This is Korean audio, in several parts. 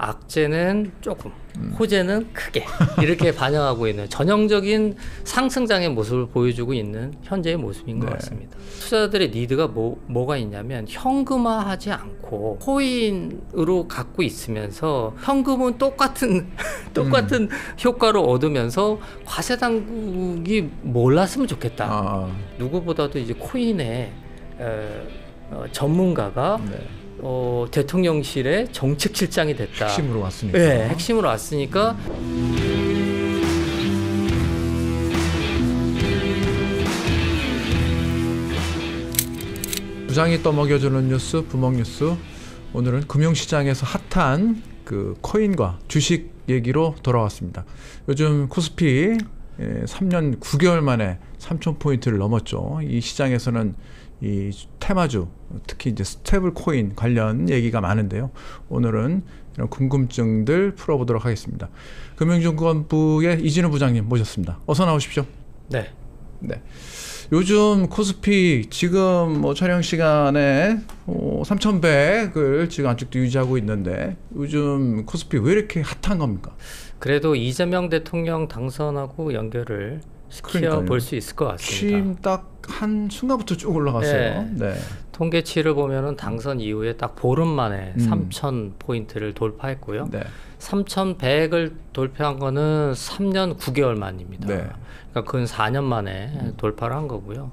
악재는 조금, 호재는 크게 이렇게 반영하고 있는 전형적인 상승장의 모습을 보여주고 있는 현재의 모습인 것 같습니다. 투자자들의 니드가 뭐가 있냐면 현금화하지 않고 코인으로 갖고 있으면서 현금은 똑같은 효과를 얻으면서 과세 당국이 몰랐으면 좋겠다. 누구보다도 이제 코인의 전문가가 대통령실의 정책실장이 됐다. 핵심으로 왔으니까. 네, 핵심으로 왔으니까. 부장이 떠먹여주는 뉴스, 부먹뉴스. 오늘은 금융시장에서 핫한 그 코인과 주식 얘기로 돌아왔습니다. 요즘 코스피 3년 9개월 만에 3,000포인트를 넘었죠. 이 시장에서는 이 테마주, 특히 이제 스테이블 코인 관련 얘기가 많은데요. 오늘은 이런 궁금증들 풀어보도록 하겠습니다. 금융증권부의 이진우 부장님 모셨습니다. 어서 나오십시오. 네. 요즘 코스피 지금 뭐 촬영 시간에 3,100을 지금 아직도 유지하고 있는데 요즘 코스피 왜 이렇게 핫한 겁니까? 그래도 이재명 대통령 당선하고 연결을 시켜 볼 수 있을 것 같습니다. 취임 딱 한 순간부터 쭉 올라갔어요. 네. 통계치를 보면은 당선 이후에 딱 보름 만에 3,000포인트를 돌파했고요. 3,100을 돌파한 거는 3년 9개월 만입니다. 그러니까 그건 4년 만에 돌파를 한 거고요.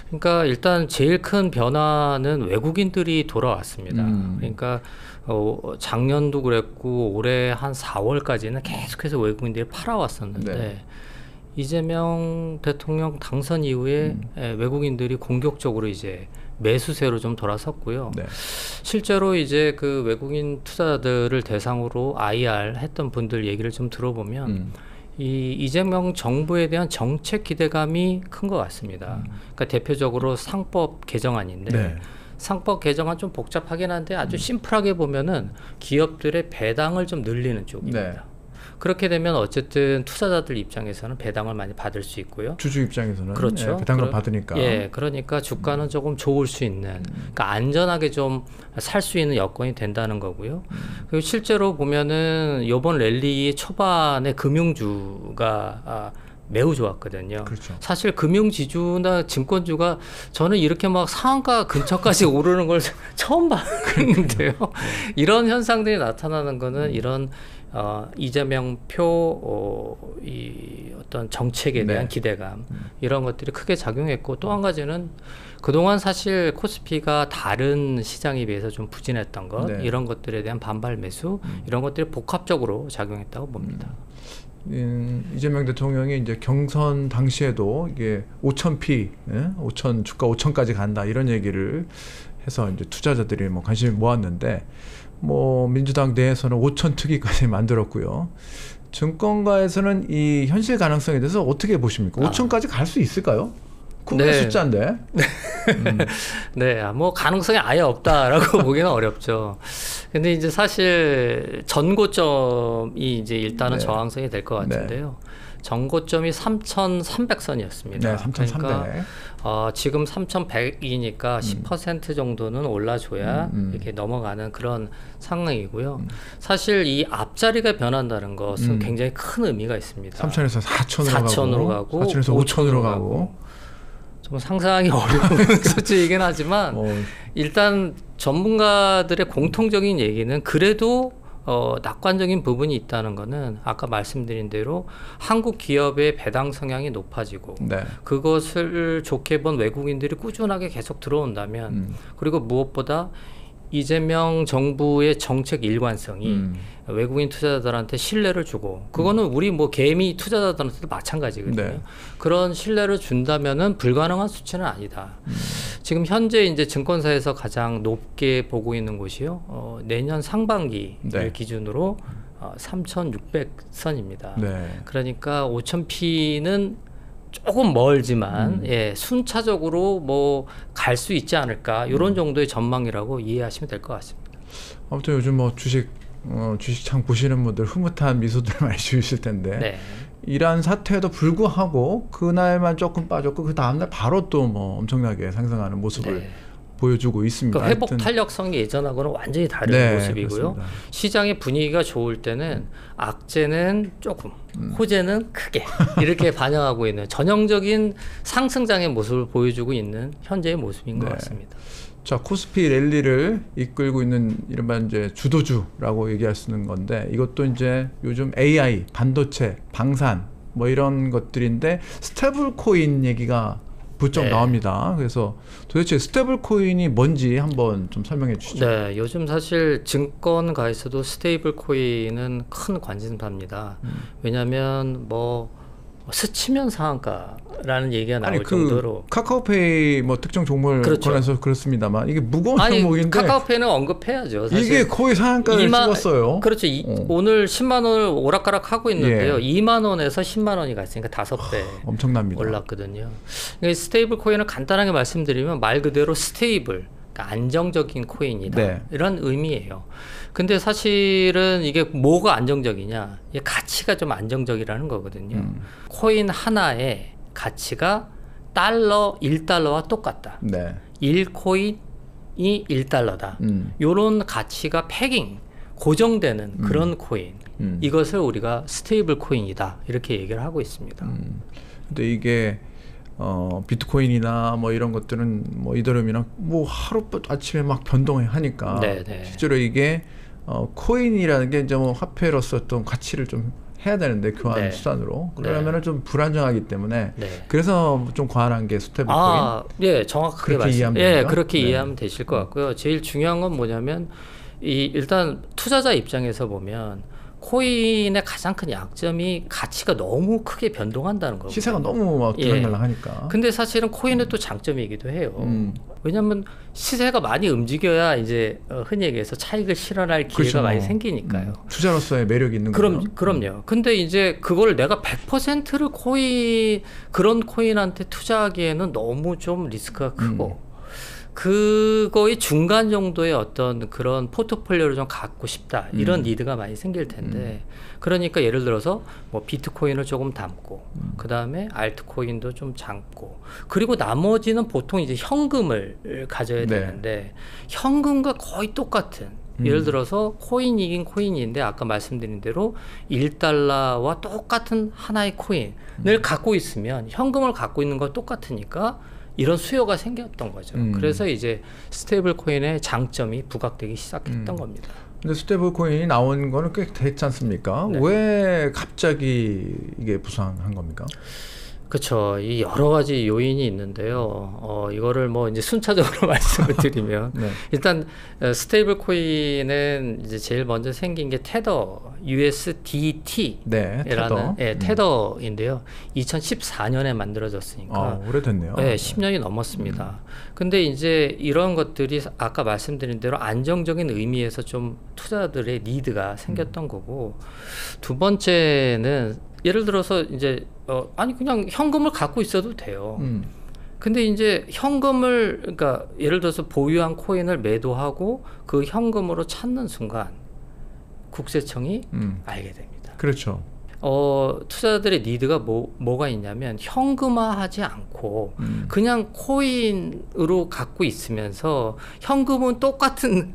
그러니까 일단 제일 큰 변화는 외국인들이 돌아왔습니다. 그러니까 작년도 그랬고 올해 한 4월까지는 계속해서 외국인들이 팔아왔었는데 이재명 대통령 당선 이후에 외국인들이 공격적으로 이제 매수세로 좀 돌아섰고요. 실제로 이제 그 외국인 투자자들을 대상으로 IR 했던 분들 얘기를 좀 들어보면 이 이재명 정부에 대한 정책 기대감이 큰 것 같습니다. 그러니까 대표적으로 상법 개정안인데 상법 개정안 좀 복잡하긴 한데 아주 심플하게 보면은 기업들의 배당을 좀 늘리는 쪽입니다. 그렇게 되면 어쨌든 투자자들 입장에서는 배당을 많이 받을 수 있고요. 주주 입장에서는 그렇죠. 배당을 받으니까. 그러니까 주가는 조금 좋을 수 있는, 그러니까 안전하게 좀 살 수 있는 여건이 된다는 거고요. 그리고 실제로 보면은 이번 랠리의 초반에 금융주가 매우 좋았거든요. 사실 금융지주나 증권주가 저는 이렇게 막 상한가 근처까지 오르는 걸 처음 봤는데요. 이런 현상들이 나타나는 거는 이런 이재명 이 어떤 정책에 대한 기대감 이런 것들이 크게 작용했고, 또 한 가지는 그동안 사실 코스피가 다른 시장에 비해서 좀 부진했던 것 이런 것들에 대한 반발 매수 이런 것들이 복합적으로 작용했다고 봅니다. 이재명 대통령이 이제 경선 당시에도 이게 5,000p, 5,000 주가 5,000까지 간다 이런 얘기를 해서 이제 투자자들이 뭐 관심을 모았는데, 뭐 민주당 내에서는 5,000 특위까지 만들었고요. 증권가에서는 이 현실 가능성에 대해서 어떻게 보십니까? 5,000까지 갈 수 있을까요? 큰 숫자인데. 뭐 가능성이 아예 없다라고 보기는 어렵죠. 근데 이제 사실 전고점이 이제 일단은 저항선이 될 것 같은데요. 전고점이 3,300선이었습니다. 3,300. 그러니까 지금 3,100이니까 10% 정도는 올라줘야 이렇게 넘어가는 그런 상황이고요. 사실 이 앞자리가 변한다는 것은 굉장히 큰 의미가 있습니다. 3,000에서 4,000으로 가고 4,000에서 5,000으로 가고. 좀 상상하기 어려운 수치이긴 하지만 일단 전문가들의 공통적인 얘기는 그래도 낙관적인 부분이 있다는 거는 아까 말씀드린 대로 한국 기업의 배당 성향이 높아지고 그것을 좋게 본 외국인들이 꾸준하게 계속 들어온다면 그리고 무엇보다 이재명 정부의 정책 일관성이 외국인 투자자들한테 신뢰를 주고, 그거는 우리 뭐 개미 투자자들한테도 마찬가지거든요. 그런 신뢰를 준다면은 불가능한 수치는 아니다. 지금 현재 이제 증권사에서 가장 높게 보고 있는 곳이요. 내년 상반기를 기준으로 3,600선입니다. 그러니까 5,000p는 조금 멀지만 순차적으로 뭐 갈 수 있지 않을까, 이런 정도의 전망이라고 이해하시면 될 것 같습니다. 아무튼 요즘 뭐 주식창 보시는 분들 흐뭇한 미소들 많이 지으실 텐데 이러한 사태에도 불구하고 그날만 조금 빠졌고 그 다음날 바로 또 뭐 엄청나게 상승하는 모습을 보여주고 있습니다. 그러니까 회복 탄력성이 예전하고는 완전히 다른 네, 모습이고요. 그렇습니다. 시장의 분위기가 좋을 때는 악재는 조금, 호재는 크게 이렇게 반영하고 있는 전형적인 상승장의 모습을 보여주고 있는 현재의 모습인 것 같습니다. 자, 코스피 랠리를 이끌고 있는 이른바 이제 주도주라고 얘기할 수 있는 건데, 이것도 이제 요즘 AI, 반도체, 방산 뭐 이런 것들인데 스테이블 코인 얘기가 부쩍 나옵니다. 그래서 도대체 스테이블 코인이 뭔지 한번 좀 설명해 주시죠. 네, 요즘 사실 증권가에서도 스테이블 코인은 큰 관심사입니다. 왜냐하면 뭐 스치면 상한가라는 얘기가 나올 정도로. 카카오페이 뭐 특정 종목을 권해서 그렇습니다만 이게 무거운 종목인데 카카오페이는 언급해야죠. 사실 이게 거의 상한가를 찍었어요. 그렇죠. 오늘 10만 원을 오락가락 하고 있는데요. 2만 원에서 10만 원이 갔으니까 5배 엄청납니다. 올랐거든요. 스테이블 코인을 간단하게 말씀드리면 말 그대로 스테이블, 그러니까 안정적인 코인이다. 이런 의미예요. 근데 사실은 이게 뭐가 안정적이냐? 이게 가치가 좀 안정적이라는 거거든요. 코인 하나의 가치가 달러 1달러와 똑같다. 1코인이 1달러다. 이런 가치가 패깅, 고정되는 그런 코인. 이것을 우리가 스테이블 코인이다. 이렇게 얘기를 하고 있습니다. 근데 이게 비트코인이나 뭐 이런 것들은 뭐 이더리움이나 뭐 하루 아침에 막 변동하니까 실제로 이게 코인이라는 게 이제 뭐 화폐로서 어떤 가치를 좀 해야 되는데 교환 수단으로 그러면은 좀 불안정하기 때문에 그래서 좀 과한한 게 스테이블 코인. 예, 정확하게 말씀. 그렇게 이해하면 되실 것 같고요. 제일 중요한 건 뭐냐면 일단 투자자 입장에서 보면 코인의 가장 큰 약점이 가치가 너무 크게 변동한다는 거예요. 시세가 너무 막 들락날락하니까. 근데 사실은 코인의 또 장점이기도 해요. 왜냐하면 시세가 많이 움직여야 이제 흔히 얘기해서 차익을 실현할 기회가 많이 생기니까요. 투자로서의 매력이 있는 거죠. 그럼요. 근데 이제 그걸 내가 100%를 그런 코인한테 투자하기에는 너무 좀 리스크가 크고 그거의 중간 정도의 어떤 그런 포트폴리오를 좀 갖고 싶다. 이런 니드가 많이 생길 텐데 그러니까 예를 들어서 뭐 비트코인을 조금 담고 그 다음에 알트코인도 좀 담고 그리고 나머지는 보통 이제 현금을 가져야 되는데 현금과 거의 똑같은 예를 들어서 코인이긴 코인인데 아까 말씀드린 대로 1달러와 똑같은 하나의 코인을 갖고 있으면 현금을 갖고 있는 거 똑같으니까 이런 수요가 생겼던 거죠. 그래서 이제 스테이블 코인의 장점이 부각되기 시작했던 겁니다. 근데 스테이블 코인이 나온 거는 꽤 됐지 않습니까? 왜 갑자기 이게 부상한 겁니까? 그렇죠. 이 여러 가지 요인이 있는데요. 이거를 뭐 이제 순차적으로 말씀을 드리면 일단 스테이블 코인은 이제 제일 먼저 생긴 게 테더 USDT라는 테더인데요. 2014년에 만들어졌으니까 오래됐네요. 10년이 넘었습니다. 근데 이제 이런 것들이 아까 말씀드린 대로 안정적인 의미에서 좀 투자자들의 니드가 생겼던 거고 두 번째는 예를 들어서 이제 아니 그냥 현금을 갖고 있어도 돼요. 근데 이제 현금을 그러니까 예를 들어서 보유한 코인을 매도하고 그 현금으로 찾는 순간 국세청이 알게 됩니다. 그렇죠. 투자자들의 니드가 뭐가 있냐면 현금화하지 않고 그냥 코인으로 갖고 있으면서 현금은 똑같은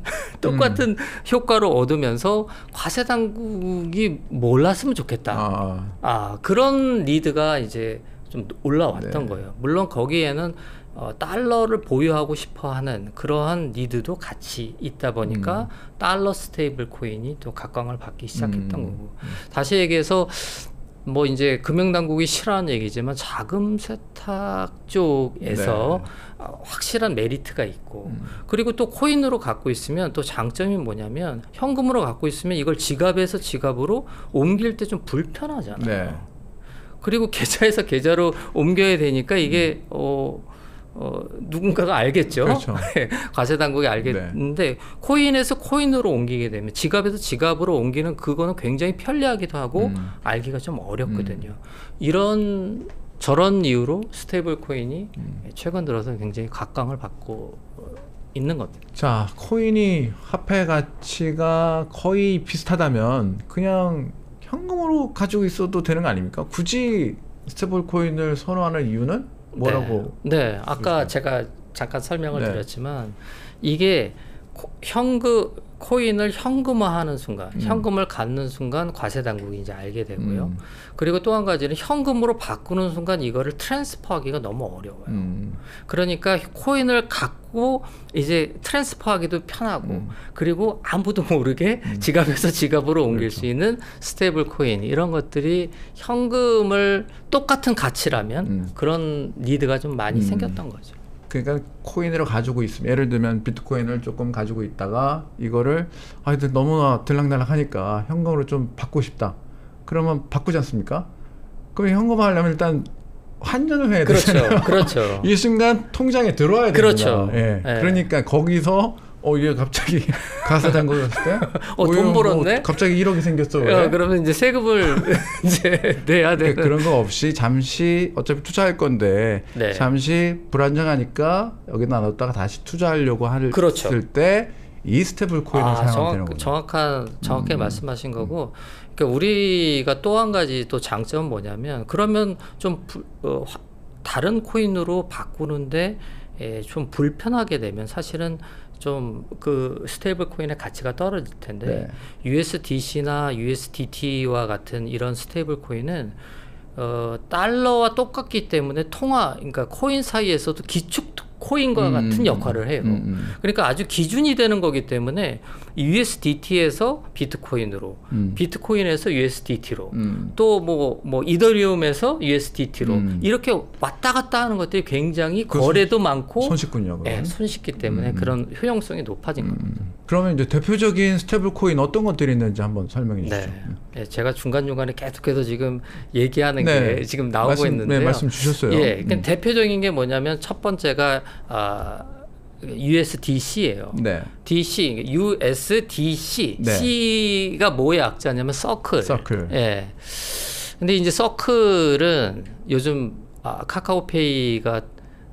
효과를 얻으면서 과세 당국이 몰랐으면 좋겠다. 그런 니드가 이제 좀 올라왔던 거예요. 물론 거기에는 달러를 보유하고 싶어하는 그러한 니드도 같이 있다 보니까 달러 스테이블 코인이 또 각광을 받기 시작했던 거고 다시 얘기해서 뭐 이제 금융당국이 싫어하는 얘기지만 자금 세탁 쪽에서 확실한 메리트가 있고 그리고 또 코인으로 갖고 있으면 또 장점이 뭐냐면 현금으로 갖고 있으면 이걸 지갑에서 지갑으로 옮길 때 좀 불편하잖아요. 그리고 계좌에서 계좌로 옮겨야 되니까 이게 누군가가 알겠죠. 그렇죠. 과세 당국이 알겠는데 코인에서 코인으로 옮기게 되면 지갑에서 지갑으로 옮기는 그거는 굉장히 편리하기도 하고 알기가 좀 어렵거든요. 저런 이유로 스테이블 코인이 최근 들어서 굉장히 각광을 받고 있는 겁니다. 자, 코인이 화폐 가치가 거의 비슷하다면 그냥 현금으로 가지고 있어도 되는 거 아닙니까? 굳이 스테이블 코인을 선호하는 이유는 뭐라고? 아까 제가 잠깐 설명을 드렸지만 이게 코인을 현금화하는 순간, 현금을 갖는 순간 과세 당국이 이제 알게 되고요. 그리고 또 한 가지는 현금으로 바꾸는 순간 이거를 트랜스퍼하기가 너무 어려워요. 그러니까 코인을 갖고 이제 트랜스퍼하기도 편하고, 그리고 아무도 모르게 지갑에서 지갑으로 옮길 수 있는 스테이블 코인, 이런 것들이 현금을 똑같은 가치라면 그런 니드가 좀 많이 생겼던 거죠. 그러니까 코인을 가지고 있으면, 예를 들면 비트코인을 조금 가지고 있다가 이거를 하여튼 너무나 들락날락하니까 현금으로 좀 받고 싶다. 그러면 바꾸지 않습니까? 그럼 현금화 하려면 일단 환전을 해야 되잖아요. 그렇죠. 이 순간 통장에 들어와야 됩니다. 그렇죠. 예. 그러니까 거기서 이게 갑자기 가사 담궜을 때 돈 벌었네? 뭐 갑자기 1억이 생겼어. 왜? 그러면 이제 세금을 이제 내야 되는. 그런 거 없이 잠시 어차피 투자할 건데 잠시 불안정하니까 여기 놔뒀다가 다시 투자하려고 했을 때 이 스테이블 코인을 사용하면 되는 거죠. 정확하게 말씀하신 거고, 그러니까 우리가 또 한 가지 또 장점은 뭐냐면, 그러면 좀 다른 코인으로 바꾸는데 좀 불편하게 되면 사실은 좀 그 스테이블 코인의 가치가 떨어질 텐데, USDC나 USDT와 같은 이런 스테이블 코인은 달러와 똑같기 때문에 그러니까 코인 사이에서도 기축 코인과 같은 역할을 해요. 그러니까 아주 기준이 되는 거기 때문에 USDT에서 비트코인으로, 비트코인에서 USDT로, 또 뭐 이더리움에서 USDT로 이렇게 왔다 갔다 하는 것들이 굉장히 거래도 많고 손쉽군요. 손쉽기 때문에 그런 효용성이 높아진 겁니다. 그러면 이제 대표적인 스테이블 코인 어떤 것들이 있는지 한번 설명해 주시죠. 제가 중간중간에 계속해서 지금 얘기하는 게 지금 나오고 있는데요. 말씀 주셨어요. 그러니까 대표적인 게 뭐냐면 첫 번째가 USDC예요. DC, USDC. C가 뭐의 약자냐면 서클. 근데 이제 서클은 요즘 카카오페이가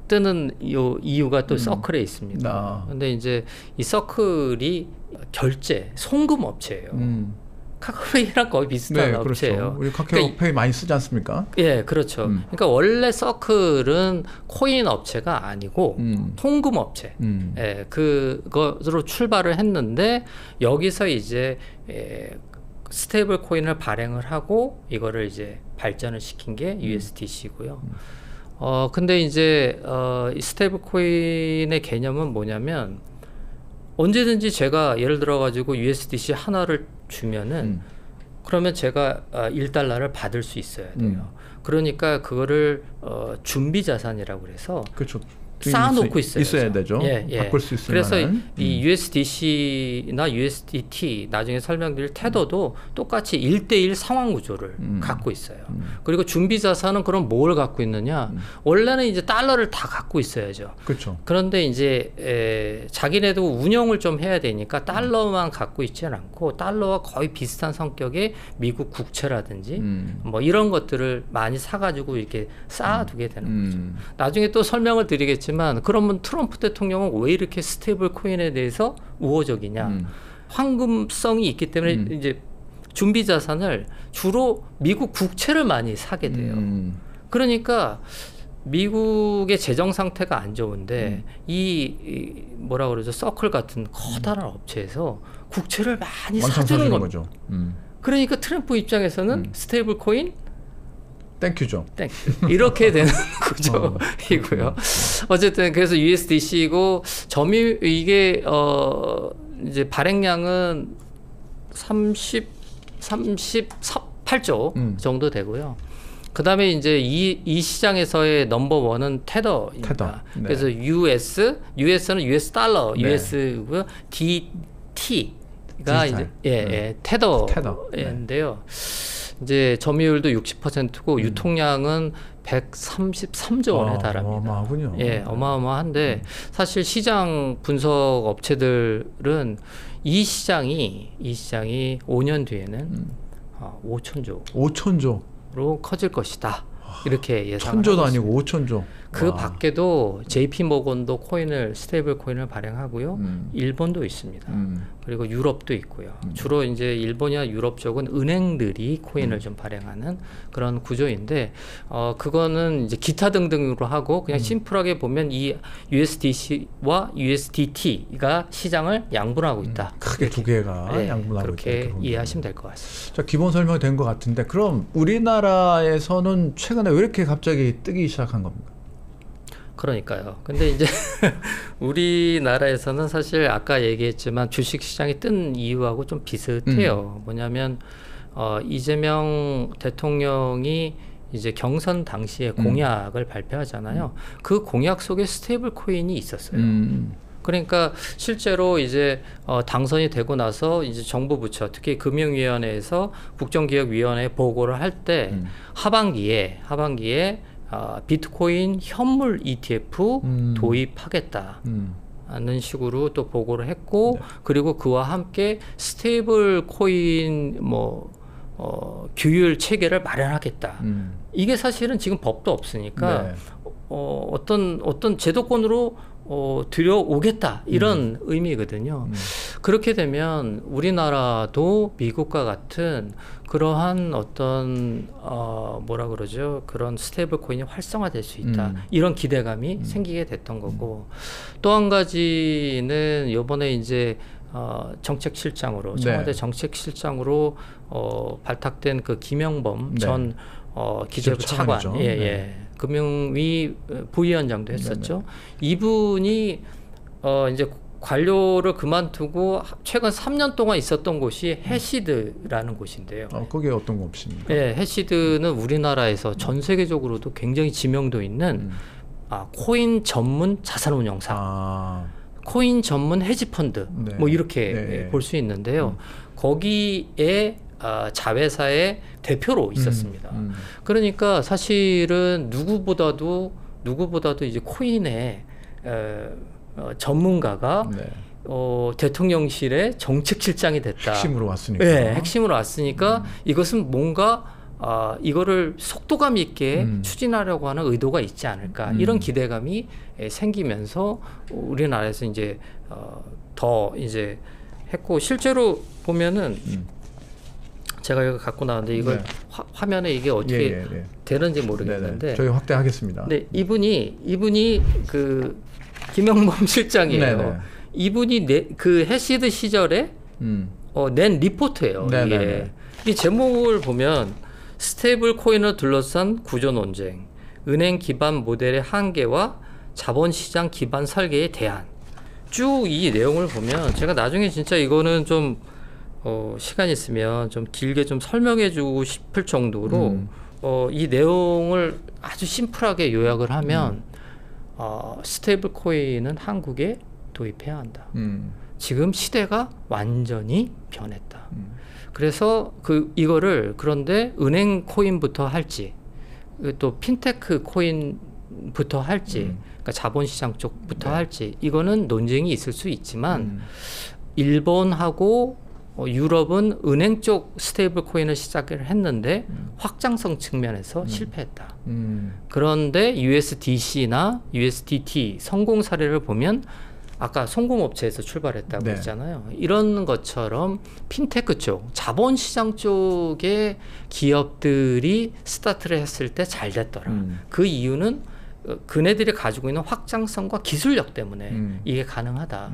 뜨는 이유가 또 서클에 있습니다. 근데 이제 이 서클이 송금 업체예요. 카카오페이랑 거의 비슷한 업체예요. 우리 카카오페이 많이 쓰지 않습니까? 그렇죠. 그러니까 원래 서클은 코인 업체가 아니고 송금 업체. 그것으로 출발을 했는데, 여기서 이제 스테이블 코인을 발행을 하고 이거를 이제 발전을 시킨 게 USDC고요. 근데 이제 이 스테이블 코인의 개념은 뭐냐면, 언제든지 제가 예를 들어 가지고 USDC 하나를 주면은 그러면 제가 1달러를 받을 수 있어야 돼요. 그러니까 그거를 준비 자산이라고 그래서 쌓아놓고 있어야 되죠. 바꿀 수 있을 그래서 만한. 이 USDC나 USDT, 나중에 설명드릴 테더도 똑같이 1대1 상황 구조를 갖고 있어요. 그리고 준비 자산은 그럼 뭘 갖고 있느냐? 원래는 이제 달러를 다 갖고 있어야죠. 그런데 이제 자기네도 운영을 좀 해야 되니까 달러만 갖고 있지는 않고, 달러와 거의 비슷한 성격의 미국 국채라든지 뭐 이런 것들을 많이 사가지고 이렇게 쌓아두게 되는 거죠. 나중에 또 설명을 드리겠지만, 그러면 트럼프 대통령은 왜 이렇게 스테이블 코인에 대해서 우호적이냐? 황금성이 있기 때문에 이제 준비 자산을 주로 미국 국채를 많이 사게 돼요. 그러니까 미국의 재정 상태가 안 좋은데 이 뭐라 그러죠? 서클 같은 커다란 업체에서 국채를 많이 사주는 거죠. 그러니까 트럼프 입장에서는 스테이블 코인 땡큐죠. 이렇게 되는 구조이고요. 어쨌든 그래서 USDC이고, 이게 이제 발행량은 38조 정도 되고요. 그다음에 이제 이 시장에서의 넘버원은 테더입니다. 그래서 US는 US 달러, US고요. DT가 이제 테더인데요. 이제 점유율도 60%고 유통량은 133조 원에 달합니다. 어마어마하군요. 어마어마한데 사실 시장 분석 업체들은 이 시장이 5년 뒤에는 5천조로 커질 것이다. 이렇게 예상을 1,000조도 아니고 5천조. 그 밖에도 JP 모건도 스테이블 코인을 발행하고요. 일본도 있습니다. 그리고 유럽도 있고요. 주로 이제 일본이나 유럽 쪽은 은행들이 코인을 좀 발행하는 그런 구조인데, 그거는 이제 기타 등등으로 하고 그냥 심플하게 보면 이 USDC와 USDT가 시장을 양분하고 있다. 크게 두 개가 네, 양분하고 있다. 그렇게 이해하시면 될 것 같습니다. 자, 기본 설명이 된 것 같은데, 그럼 우리나라에서는 최근에 왜 이렇게 갑자기 뜨기 시작한 겁니까? 그러니까요. 근데 이제 우리나라에서는 사실 아까 얘기했지만 주식 시장이 뜬 이유하고 좀 비슷해요. 뭐냐면 이재명 대통령이 이제 경선 당시에 공약을 발표하잖아요. 그 공약 속에 스테이블 코인이 있었어요. 그러니까 실제로 이제 당선이 되고 나서 이제 정부 부처, 특히 금융위원회에서 국정기획위원회에 보고를 할 때 하반기에 비트코인 현물 ETF 도입하겠다는 식으로 또 보고를 했고, 네. 그리고 그와 함께 스테이블 코인 규율 체계를 마련하겠다. 이게 사실은 지금 법도 없으니까 네. 어떤 제도권으로 들여오겠다 이런 의미거든요. 그렇게 되면 우리나라도 미국과 같은 그러한 어떤 뭐라 그러죠? 그런 스테이블 코인이 활성화될 수 있다. 이런 기대감이 생기게 됐던 거고, 또 한 가지는 이번에 이제 정책실장으로 청와대 네. 정책실장으로 발탁된 그 김영범 네. 전 기재부 차관, 네. 금융위 부위원장도 했었죠. 네네. 이분이 이제 관료를 그만두고 최근 3년 동안 있었던 곳이 해시드라는 곳인데요. 거기에 어떤 곳입니까? 네, 해시드는 우리나라에서 전 세계적으로도 굉장히 지명도 있는 코인 전문 자산운용사, 코인 전문 헤지펀드, 네. 뭐 이렇게 네. 볼 수 있는데요. 거기에 자회사의 대표로 있었습니다. 그러니까 사실은 누구보다도 이제 코인의 전문가가 네. 대통령실의 정책실장이 됐다. 핵심으로 왔으니까. 네, 핵심으로 왔으니까 이것은 뭔가 이거를 속도감 있게 추진하려고 하는 의도가 있지 않을까, 이런 기대감이 생기면서 우리나라에서 이제 더 이제 했고, 실제로 보면은 제가 이거 갖고 나왔는데 이걸 네. 화면에 이게 어떻게 되는지 모르겠는데 네네. 저희 확대하겠습니다. 네, 이분이 그 김영범 실장이에요. 네네. 이분이 그 해시드 시절에 낸 리포트예요. 이게. 이 제목을 보면 스테이블 코인을 둘러싼 구조 논쟁, 은행 기반 모델의 한계와 자본시장 기반 설계에 대한, 쭉 이 내용을 보면 제가 나중에 진짜 이거는 좀 시간 있으면 좀 길게 좀 설명해 주고 싶을 정도로 이 내용을 아주 심플하게 요약을 하면 스테이블 코인은 한국에 도입해야 한다. 지금 시대가 완전히 변했다. 그래서 이거를 그런데 은행 코인부터 할지 또 핀테크 코인부터 할지 그러니까 자본시장 쪽부터 네. 할지 이거는 논쟁이 있을 수 있지만 일본하고 유럽은 은행 쪽 스테이블 코인을 시작을 했는데 확장성 측면에서 실패했다. 그런데 USDC나 USDT 성공 사례를 보면 아까 송공업체에서 출발했다고 네. 했잖아요. 이런 것처럼 핀테크 쪽, 자본시장 쪽의 기업들이 스타트를 했을 때 잘 됐더라. 그 이유는 그네들이 가지고 있는 확장성과 기술력 때문에 이게 가능하다.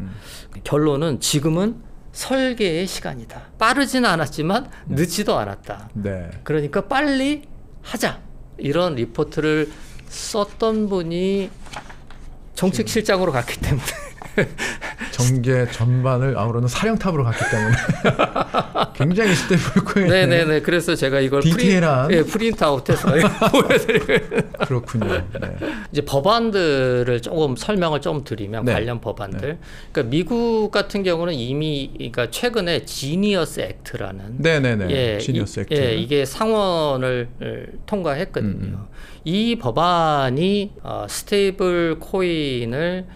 결론은 지금은 설계의 시간이다. 빠르지는 않았지만 늦지도 않았다. 네. 그러니까 빨리 하자. 이런 리포트를 썼던 분이 정책실장으로 갔기 때문에 정계 전반을 아우르는 사령탑으로 갔기 때문에 굉장히 스테이블 코인. 네네네. 그래서 제가 이걸 디테일한 프린트아웃해서 보여드리고. 그렇군요. 네. 이제 법안들을 조금 설명을 좀 드리면 네. 관련 법안들. 네. 그러니까 미국 같은 경우는 이미 그러니까 최근에 지니어스 액트라는. 네네네. 지니어스 액트. 이게 상원을 통과했거든요. 이 법안이 스테이블 코인을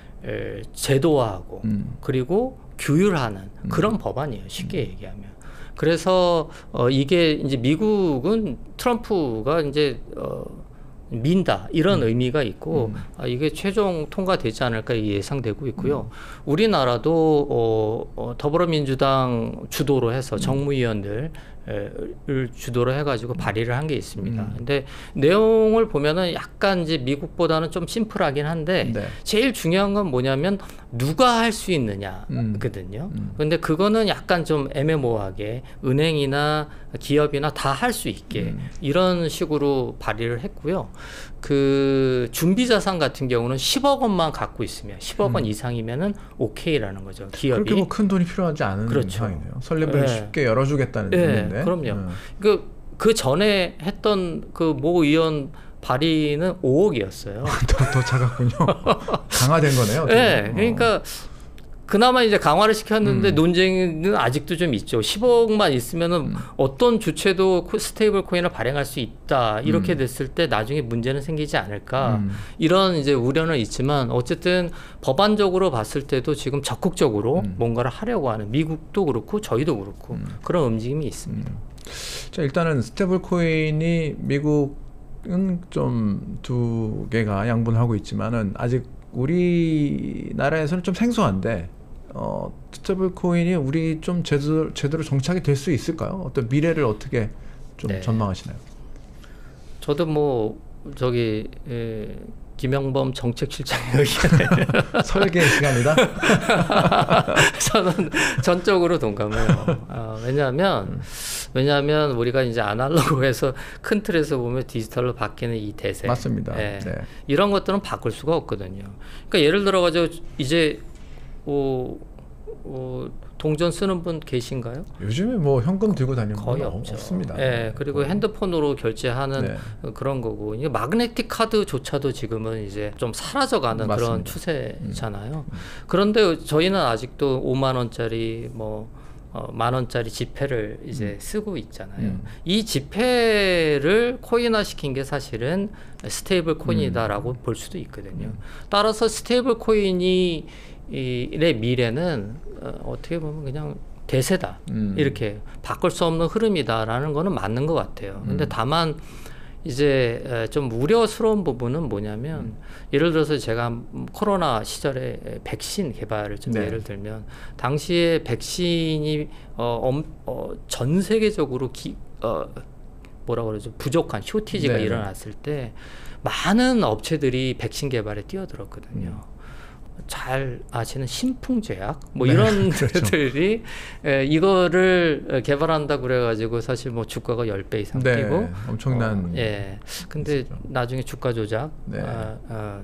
제도화하고 그리고 규율하는 그런 법안이에요. 쉽게 얘기하면. 그래서 이게 이제 미국은 트럼프가 이제 민다 이런 의미가 있고 이게 최종 통과되지 않을까 예상되고 있고요. 우리나라도 더불어민주당 주도로 해서 정무위원들 을 주도로 해가지고 발의를 한 게 있습니다. 근데 내용을 보면은 약간 이제 미국보다는 좀 심플하긴 한데 네. 제일 중요한 건 뭐냐면 누가 할 수 있느냐거든요. 근데 그거는 약간 좀 애매모호하게 은행이나 기업이나 다 할 수 있게 이런 식으로 발의를 했고요. 그 준비자산 같은 경우는 10억 원만 갖고 있으면 10억 원 이상이면은 오케이라는 거죠. 기업이. 그렇게 뭐 큰 돈이 필요하지 않은 그렇죠. 상황이네요. 설립을 네. 쉽게 열어주겠다는 네, 의미인데. 그럼요. 그 전에 했던 그 모 의원 발의는 5억이었어요. 더 작았군요. 강화된 거네요. 네, 그러니까 그나마 이제 강화를 시켰는데 논쟁은 아직도 좀 있죠. 10억만 있으면은 어떤 주체도 스테이블 코인을 발행할 수 있다. 이렇게 됐을 때 나중에 문제는 생기지 않을까. 이런 이제 우려는 있지만 어쨌든 법안적으로 봤을 때도 지금 적극적으로 뭔가를 하려고 하는 미국도 그렇고 저희도 그렇고 그런 움직임이 있습니다. 자, 일단은 스테이블 코인이 미국은 좀 두 개가 양분하고 있지만은 아직 우리나라에서는 좀 생소한데 스테이블 코인이 우리 좀 제대로 정착이 될 수 있을까요? 어떤 미래를 어떻게 좀 네. 전망하시나요? 저도 뭐 저기 김영범 정책실장의 의견에 설계 시간이다. 저는 전적으로 동감해요. 왜냐하면 우리가 이제 아날로그에서 큰 틀에서 보면 디지털로 바뀌는 이 대세. 맞습니다. 네. 네. 이런 것들은 바꿀 수가 없거든요. 그러니까 예를 들어가지고 이제 동전 쓰는 분 계신가요? 요즘에 뭐 현금 들고 다니는 거의 분 없죠. 없습니다. 네, 그리고 핸드폰으로 결제하는 그런 거고 이게 마그네틱 카드조차도 지금은 이제 좀 사라져가는 맞습니다. 그런 추세잖아요. 그런데 저희는 아직도 5만 원짜리 뭐 10,000원짜리 지폐를 이제 쓰고 있잖아요. 이 지폐를 코인화 시킨 게 사실은 스테이블 코인이다라고 볼 수도 있거든요. 따라서 스테이블 코인이 의 미래는 어떻게 보면 그냥 대세다. 이렇게 바꿀 수 없는 흐름이다라는 거는 맞는 것 같아요. 근데 다만 이제 좀 우려스러운 부분은 뭐냐면 예를 들어서 제가 코로나 시절에 백신 개발을 좀 예를 들면 당시에 백신이 전 세계적으로 뭐라 그러죠? 부족한 쇼티지가 일어났을 때 많은 업체들이 백신 개발에 뛰어들었거든요. 잘 아시는 신풍제약 뭐 이런 데들이 이거를 개발한다 그래가지고 사실 뭐 주가가 10배 이상 뛰고 엄청난 근데 있었죠. 나중에 주가 조작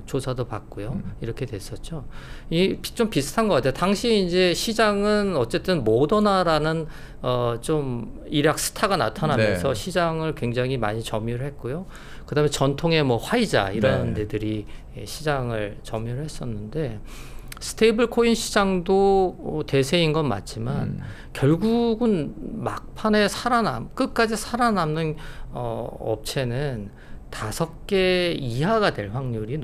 조사도 받고요. 이렇게 됐었죠. 이 좀 비슷한 것 같아요. 당시 이제 시장은 어쨌든 모더나라는 좀 일약 스타가 나타나면서 시장을 굉장히 많이 점유를 했고요. 그다음에 전통의 뭐 화이자 이런 데들이 시장을 점유를 했었는데 스테이블 코인 시장도 대세인 건 맞지만 결국은 막판에 끝까지 살아남는 업체는 5개 이하가 될 확률이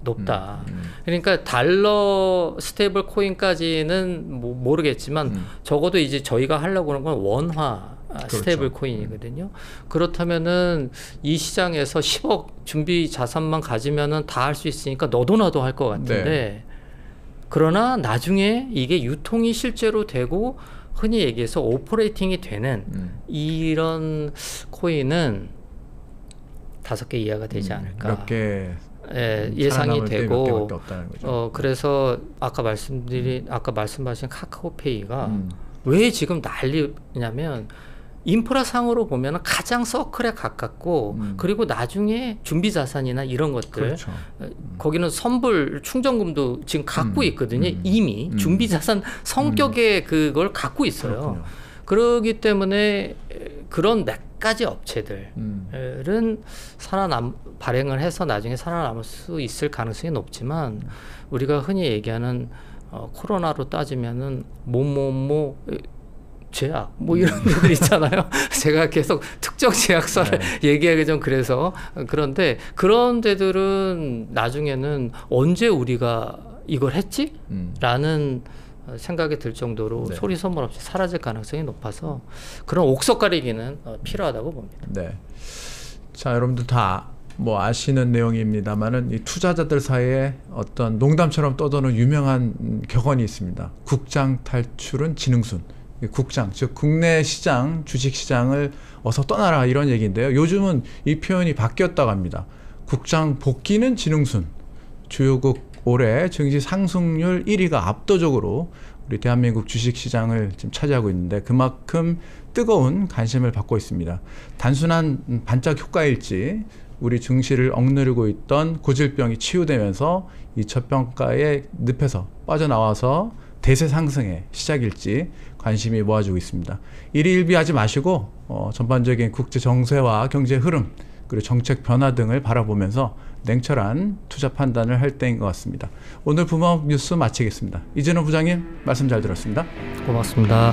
높다. 그러니까 달러 스테이블 코인까지는 모르겠지만 적어도 이제 저희가 하려고 하는 건 원화 스테이블 코인이거든요. 그렇다면은 이 시장에서 10억 준비 자산만 가지면은 다 할 수 있으니까 너도 나도 할 것 같은데 그러나 나중에 이게 유통이 실제로 되고 흔히 얘기해서 오퍼레이팅이 되는 이런 코인은 5개 이하가 되지 않을까. 몇 개 예상이 되고 그래서 아까 말씀하신 카카오페이가 왜 지금 난리냐면 인프라상으로 보면 가장 서클에 가깝고 그리고 나중에 준비자산이나 이런 것들 거기는 선불 충전금도 지금 갖고 있거든요. 이미 준비자산 성격의 그걸 갖고 있어요. 그렇기 때문에 그런 몇 가지 업체들은 발행을 해서 나중에 살아남을 수 있을 가능성이 높지만 우리가 흔히 얘기하는 코로나로 따지면은 뭐뭐뭐 제약 뭐 이런 데들 있잖아요. 제가 계속 특정 제약사를 얘기하기 좀 그래서 그런데 그런 데들은 나중에는 언제 우리가 이걸 했지? 라는 생각이 들 정도로 소리 소문 없이 사라질 가능성이 높아서 그런 옥석 가리기는 필요하다고 봅니다. 자, 여러분들 다 뭐 아시는 내용입니다만은 이 투자자들 사이에 어떤 농담처럼 떠도는 유명한 격언이 있습니다. 국장 탈출은 지능순. 국장, 즉 국내 시장, 주식 시장을 어서 떠나라 이런 얘기인데요. 요즘은 이 표현이 바뀌었다고 합니다. 국장 복귀는 지능순. 주요국 올해 증시 상승률 1위가 압도적으로 우리 대한민국 주식시장을 지금 차지하고 있는데 그만큼 뜨거운 관심을 받고 있습니다. 단순한 반짝 효과일지 우리 증시를 억누르고 있던 고질병이 치유되면서 이 저평가의 늪에서 빠져나와서 대세 상승의 시작일지 관심이 모아지고 있습니다. 일희일비하지 마시고 전반적인 국제 정세와 경제 흐름 그리고 정책 변화 등을 바라보면서 냉철한 투자 판단을 할 때인 것 같습니다. 오늘 부먹 뉴스 마치겠습니다. 이진호 부장님 말씀 잘 들었습니다. 고맙습니다.